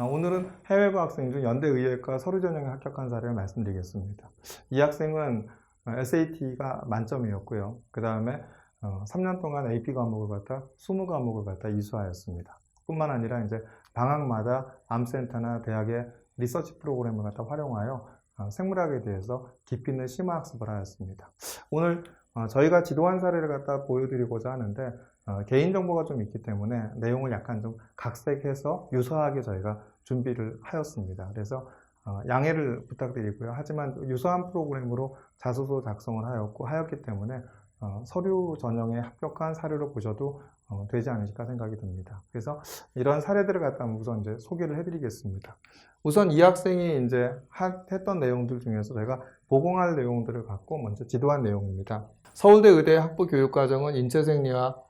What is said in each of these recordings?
오늘은 해외부 학생 중 연대의예과 서류전형에 합격한 사례를 말씀드리겠습니다. 이 학생은 SAT가 만점이었고요. 그 다음에 3년 동안 AP 과목을 갖다 20과목을 갖다 이수하였습니다. 뿐만 아니라 이제 방학마다 암센터나 대학의 리서치 프로그램을 갖다 활용하여 생물학에 대해서 깊이 있는 심화학습을 하였습니다. 오늘 저희가 지도한 사례를 갖다 보여드리고자 하는데 개인정보가 좀 있기 때문에 내용을 약간 좀 각색해서 유사하게 저희가 준비를 하였습니다. 그래서 양해를 부탁드리고요. 하지만 유사한 프로그램으로 자소서 작성을 하였기 때문에 서류 전형에 합격한 사례로 보셔도 되지 않으실까 생각이 듭니다. 그래서 이런 사례들을 갖다 우선 이제 소개를 해드리겠습니다. 우선 이 학생이 이제 했던 내용들 중에서 제가 보강할 내용들을 갖고 먼저 지도한 내용입니다. 서울대 의대 학부 교육과정은 인체생리학,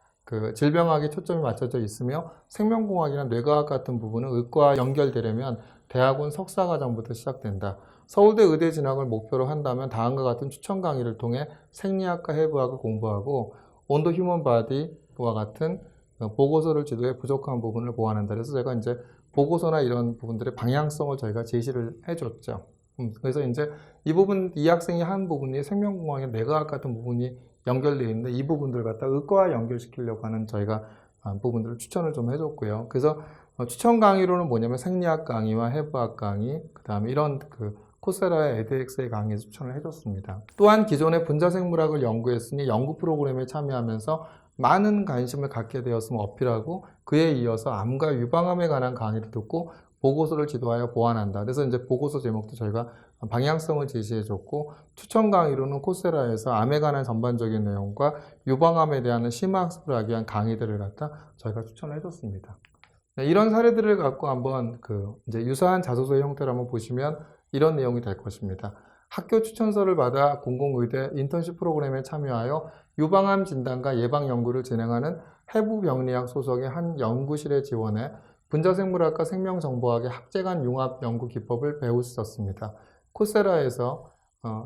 질병학에 초점이 맞춰져 있으며 생명공학이나 뇌과학 같은 부분은 의과와 연결되려면 대학원 석사과정부터 시작된다. 서울대 의대 진학을 목표로 한다면 다음과 같은 추천 강의를 통해 생리학과 해부학을 공부하고 온도 휴먼 바디와 같은 보고서를 지도해 부족한 부분을 보완한다. 그래서 제가 이제 보고서나 이런 부분들의 방향성을 저희가 제시를 해줬죠. 그래서 이제 이 학생이 한 부분이 생명공학의 뇌과학 같은 부분이 연결되어 있는데 이 부분들을 갖다 의과와 연결시키려고 하는 저희가 부분들을 추천을 좀 해줬고요. 그래서 추천 강의로는 뭐냐면 생리학 강의와 해부학 강의, 그 다음에 이런 코세라의 에드엑스의 강의에서 추천을 해줬습니다. 또한 기존의 분자생물학을 연구했으니 연구 프로그램에 참여하면서 많은 관심을 갖게 되었음을 어필하고 그에 이어서 암과 유방암에 관한 강의를 듣고 보고서를 지도하여 보완한다. 그래서 이제 보고서 제목도 저희가 방향성을 제시해줬고 추천 강의로는 코세라에서 암에 관한 전반적인 내용과 유방암에 대한 심화학습을 하기 위한 강의들을 갖다 저희가 추천을 해줬습니다. 이런 사례들을 갖고 한번 이제 유사한 자소서의 형태를 한번 보시면 이런 내용이 될 것입니다. 학교 추천서를 받아 공공의대 인턴십 프로그램에 참여하여 유방암 진단과 예방 연구를 진행하는 해부병리학 소속의 한 연구실에 지원해 분자생물학과 생명정보학의 학제간 융합 연구 기법을 배울 수 있었습니다. 코세라에서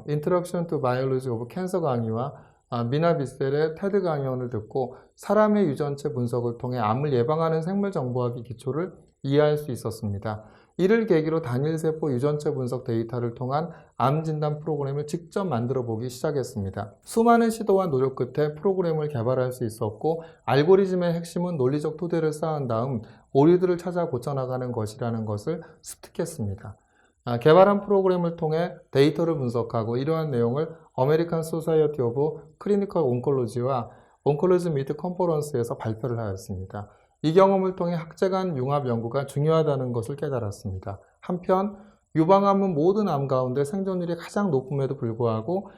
Introduction to Biology of Cancer 강의와 미나 비셀의 테드 강연을 듣고 사람의 유전체 분석을 통해 암을 예방하는 생물정보학의 기초를 이해할 수 있었습니다. 이를 계기로 단일세포 유전체 분석 데이터를 통한 암 진단 프로그램을 직접 만들어 보기 시작했습니다. 수많은 시도와 노력 끝에 프로그램을 개발할 수 있었고 알고리즘의 핵심은 논리적 토대를 쌓은 다음 오류들을 찾아 고쳐나가는 것이라는 것을 습득했습니다. 개발한 프로그램을 통해 데이터를 분석하고 이러한 내용을 어메리칸 소사이어티 오브 클리니컬 온콜로지와 온콜로지 미트 컨퍼런스에서 발표를 하였습니다. 이 경험을 통해 학제간 융합 연구가 중요하다는 것을 깨달았습니다. 한편 유방암은 모든 암 가운데 생존율이 가장 높음에도 불구하고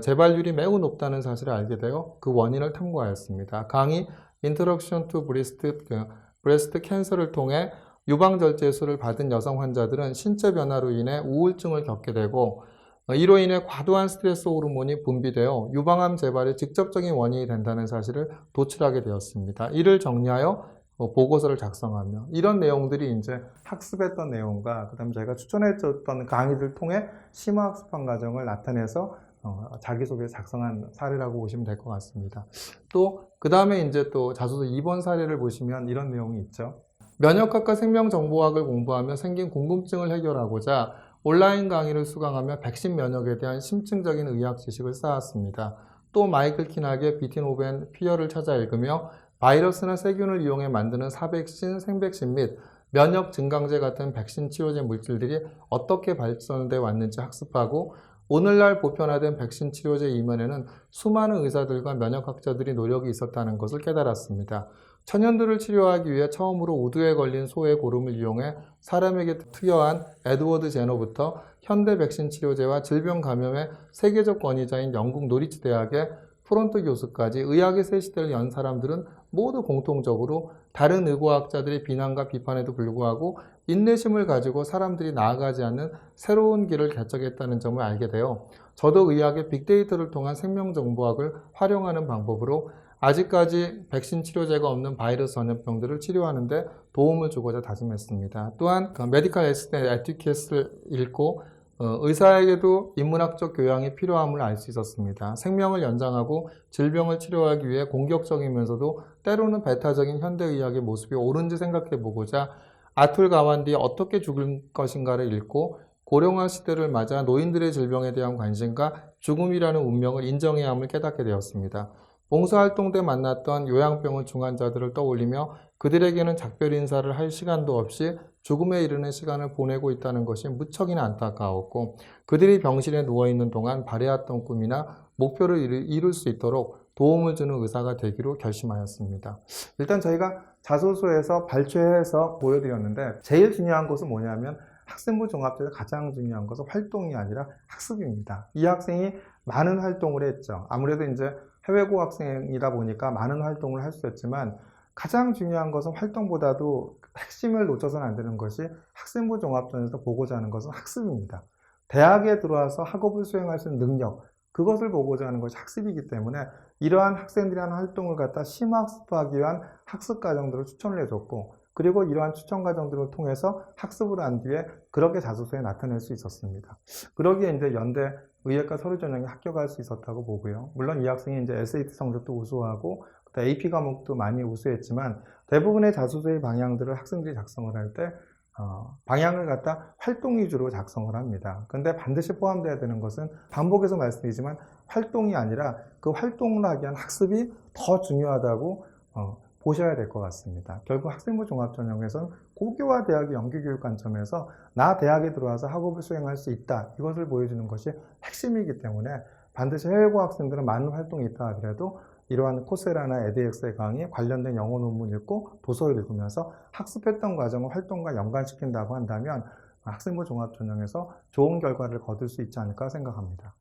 재발률이 매우 높다는 사실을 알게 되어 그 원인을 탐구하였습니다. 강의 Introduction to Breast Cancer를 통해 유방절제술을 받은 여성 환자들은 신체 변화로 인해 우울증을 겪게 되고 이로 인해 과도한 스트레스 호르몬이 분비되어 유방암 재발의 직접적인 원인이 된다는 사실을 도출하게 되었습니다. 이를 정리하여 보고서를 작성하며 이런 내용들이 이제 학습했던 내용과 그 다음에 저희가 추천해줬던 강의를 통해 심화학습한 과정을 나타내서 자기소개 작성한 사례라고 보시면 될 것 같습니다. 또 그 다음에 이제 또 자소서 2번 사례를 보시면 이런 내용이 있죠. 면역학과 생명정보학을 공부하며 생긴 궁금증을 해결하고자 온라인 강의를 수강하며 백신 면역에 대한 심층적인 의학 지식을 쌓았습니다. 또 마이클 키낙의 비틴 오벤 피어를 찾아 읽으며 바이러스나 세균을 이용해 만드는 사백신, 생백신 및 면역 증강제 같은 백신 치료제 물질들이 어떻게 발전돼 왔는지 학습하고 오늘날 보편화된 백신 치료제 이면에는 수많은 의사들과 면역학자들이 노력이 있었다는 것을 깨달았습니다. 천연들을 치료하기 위해 처음으로 우두에 걸린 소의 고름을 이용해 사람에게 투여한 에드워드 제너부터 현대 백신 치료제와 질병 감염의 세계적 권위자인 영국 노리치 대학의 프론트 교수까지 의학의 새 시대를 연 사람들은 모두 공통적으로 다른 의과학자들의 비난과 비판에도 불구하고 인내심을 가지고 사람들이 나아가지 않는 새로운 길을 개척했다는 점을 알게 되어 저도 의학의 빅데이터를 통한 생명정보학을 활용하는 방법으로 아직까지 백신 치료제가 없는 바이러스 전염병들을 치료하는 데 도움을 주고자 다짐했습니다. 또한 메디컬 에티켓을 읽고 의사에게도 인문학적 교양이 필요함을 알 수 있었습니다. 생명을 연장하고 질병을 치료하기 위해 공격적이면서도 때로는 배타적인 현대의학의 모습이 옳은지 생각해 보고자 아툴 가완디의 어떻게 죽을 것인가를 읽고 고령화 시대를 맞아 노인들의 질병에 대한 관심과 죽음이라는 운명을 인정해야 함을 깨닫게 되었습니다. 봉사활동 때 만났던 요양병원 중환자들을 떠올리며 그들에게는 작별 인사를 할 시간도 없이 죽음에 이르는 시간을 보내고 있다는 것이 무척이나 안타까웠고, 그들이 병실에 누워있는 동안 바래왔던 꿈이나 목표를 이룰 수 있도록 도움을 주는 의사가 되기로 결심하였습니다. 일단 저희가 자소서에서 발췌해서 보여드렸는데, 제일 중요한 것은 뭐냐면 학생부 종합제에서 가장 중요한 것은 활동이 아니라 학습입니다. 이 학생이 많은 활동을 했죠. 아무래도 이제 해외고 학생이다 보니까 많은 활동을 할 수 있지만, 가장 중요한 것은 활동보다도 핵심을 놓쳐서는 안 되는 것이 학생부 종합전에서 보고자 하는 것은 학습입니다. 대학에 들어와서 학업을 수행할 수 있는 능력, 그것을 보고자 하는 것이 학습이기 때문에 이러한 학생들이 하는 활동을 갖다 심학습하기 위한 학습 과정들을 추천을 해줬고, 그리고 이러한 추천 과정들을 통해서 학습을 한 뒤에 그렇게 자소서에 나타낼 수 있었습니다. 그러기에 이제 연대 의예과 서류 전형에 합격할 수 있었다고 보고요. 물론 이 학생이 이제 SAT 성적도 우수하고 AP 과목도 많이 우수했지만, 대부분의 자소서의 방향들을 학생들이 작성을 할 때 방향을 갖다 활동 위주로 작성을 합니다. 그런데 반드시 포함되어야 되는 것은 반복해서 말씀드리지만 활동이 아니라 그 활동을 하기 위한 학습이 더 중요하다고 보셔야 될 것 같습니다. 결국 학생부 종합전형에서는 고교와 대학의 연계교육 관점에서 나 대학에 들어와서 학업을 수행할 수 있다, 이것을 보여주는 것이 핵심이기 때문에 반드시 해외고 학생들은 많은 활동이 있다 하더라도 이러한 코세라나 에드엑스의 강의 관련된 영어 논문 읽고 도서 읽으면서 학습했던 과정을 활동과 연관시킨다고 한다면 학생부 종합전형에서 좋은 결과를 거둘 수 있지 않을까 생각합니다.